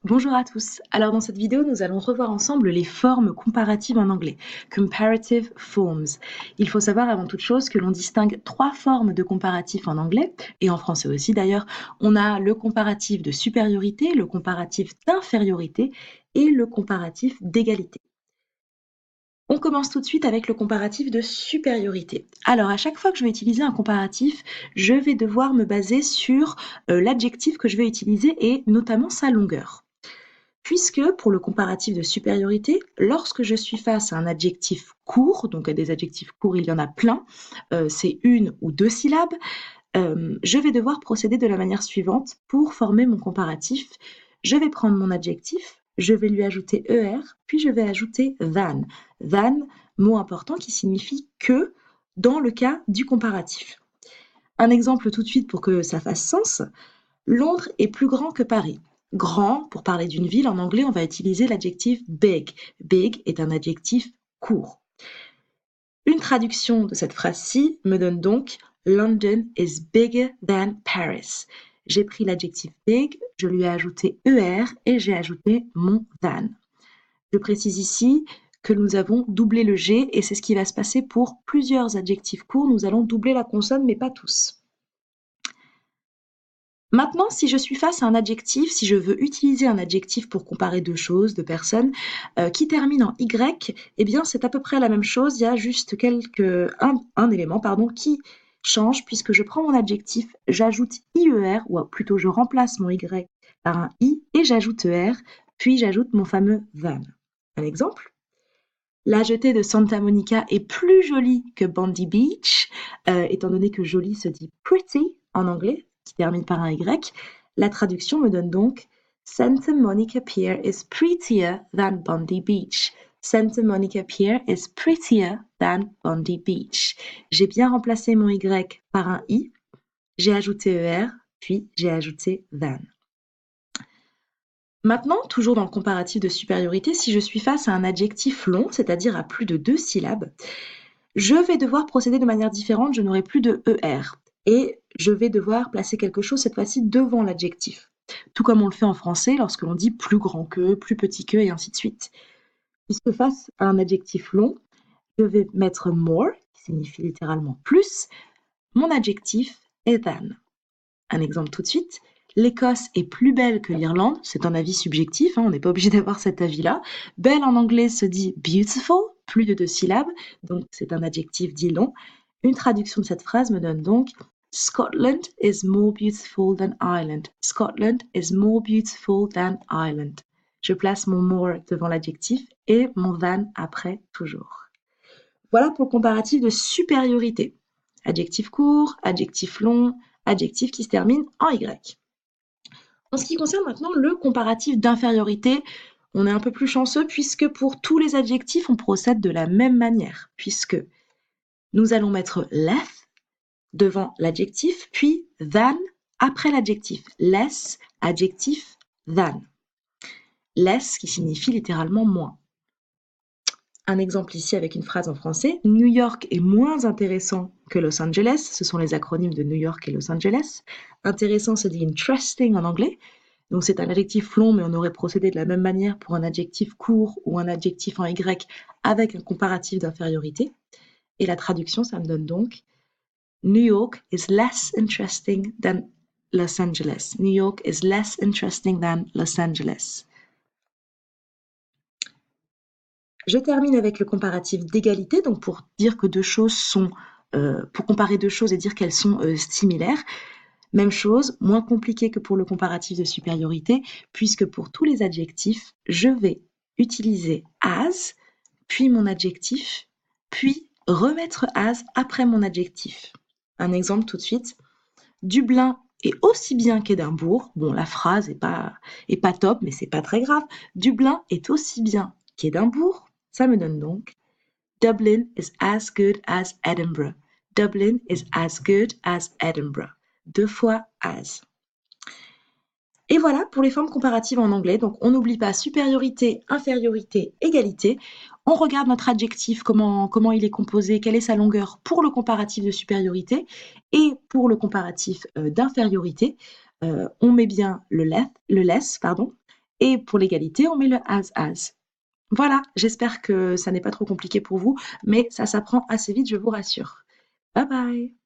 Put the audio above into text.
Bonjour à tous. Alors dans cette vidéo, nous allons revoir ensemble les formes comparatives en anglais, comparative forms. Il faut savoir avant toute chose que l'on distingue trois formes de comparatif en anglais, et en français aussi d'ailleurs. On a le comparatif de supériorité, le comparatif d'infériorité et le comparatif d'égalité. On commence tout de suite avec le comparatif de supériorité. Alors à chaque fois que je vais utiliser un comparatif, je vais devoir me baser sur l'adjectif que je vais utiliser et notamment sa longueur. Puisque pour le comparatif de supériorité, lorsque je suis face à un adjectif court, donc des adjectifs courts, il y en a plein, c'est une ou deux syllabes, je vais devoir procéder de la manière suivante pour former mon comparatif. Je vais prendre mon adjectif, je vais lui ajouter er, puis je vais ajouter than. Than, mot important qui signifie que dans le cas du comparatif. Un exemple tout de suite pour que ça fasse sens. Londres est plus grand que Paris. Grand, pour parler d'une ville, en anglais, on va utiliser l'adjectif big. Big est un adjectif court. Une traduction de cette phrase-ci me donne donc London is bigger than Paris. J'ai pris l'adjectif big, je lui ai ajouté er et j'ai ajouté mon than. Je précise ici que nous avons doublé le G et c'est ce qui va se passer pour plusieurs adjectifs courts. Nous allons doubler la consonne, mais pas tous. Maintenant, si je suis face à un adjectif, si je veux utiliser un adjectif pour comparer deux choses, deux personnes, qui termine en Y, eh bien c'est à peu près la même chose, il y a juste un élément pardon, qui change puisque je prends mon adjectif, j'ajoute IER, ou plutôt je remplace mon Y par un I et j'ajoute ER, puis j'ajoute mon fameux than. Un exemple? La jetée de Santa Monica est plus jolie que Bondi Beach, étant donné que joli se dit pretty en anglais, qui termine par un Y. La traduction me donne donc Santa Monica Pier is prettier than Bondi Beach. Santa Monica Pier is prettier than Bondi Beach. J'ai bien remplacé mon Y par un I, j'ai ajouté ER, puis j'ai ajouté than. Maintenant, toujours dans le comparatif de supériorité, si je suis face à un adjectif long, c'est-à-dire à plus de deux syllabes, je vais devoir procéder de manière différente, je n'aurai plus de ER. Et je vais devoir placer quelque chose cette fois-ci devant l'adjectif. Tout comme on le fait en français lorsque l'on dit plus grand que, plus petit que, et ainsi de suite. Puisque face à un adjectif long, je vais mettre more, qui signifie littéralement plus, mon adjectif est than. Un exemple tout de suite. L'Écosse est plus belle que l'Irlande, c'est un avis subjectif, on n'est pas obligé d'avoir cet avis-là. Belle en anglais se dit beautiful, plus de deux syllabes, donc c'est un adjectif dit long. Une traduction de cette phrase me donne donc Scotland is more beautiful than Ireland. Scotland is more beautiful than Ireland. Je place mon more devant l'adjectif et mon than après toujours. Voilà pour le comparatif de supériorité. Adjectif court, adjectif long, adjectif qui se termine en Y. En ce qui concerne maintenant le comparatif d'infériorité, on est un peu plus chanceux puisque pour tous les adjectifs, on procède de la même manière, puisque nous allons mettre less devant l'adjectif, puis than après l'adjectif. Less, adjectif, than. Less qui signifie littéralement moins. Un exemple ici avec une phrase en français. New York est moins intéressant que Los Angeles. Ce sont les acronymes de New York et Los Angeles. Intéressant se dit interesting en anglais. Donc c'est un adjectif long, mais on aurait procédé de la même manière pour un adjectif court ou un adjectif en Y avec un comparatif d'infériorité. Et la traduction, ça me donne donc New York is less interesting than Los Angeles. New York is less interesting than Los Angeles. Je termine avec le comparatif d'égalité, donc pour dire que deux choses sont, pour comparer deux choses et dire qu'elles sont similaires. Même chose, moins compliqué que pour le comparatif de supériorité, puisque pour tous les adjectifs, je vais utiliser as, puis mon adjectif, puis remettre as après mon adjectif. Un exemple tout de suite. Dublin est aussi bien qu'Édimbourg. Bon, la phrase est pas top, mais c'est pas très grave. Dublin est aussi bien qu'Édimbourg. Ça me donne donc Dublin is as good as Edinburgh. Dublin is as good as Edinburgh. Deux fois as. Et voilà pour les formes comparatives en anglais. Donc on n'oublie pas supériorité, infériorité, égalité. On regarde notre adjectif, comment il est composé, quelle est sa longueur pour le comparatif de supériorité et pour le comparatif d'infériorité. On met bien le less, pardon. Et pour l'égalité, on met le as. Voilà, j'espère que ça n'est pas trop compliqué pour vous, mais ça s'apprend assez vite, je vous rassure. Bye bye.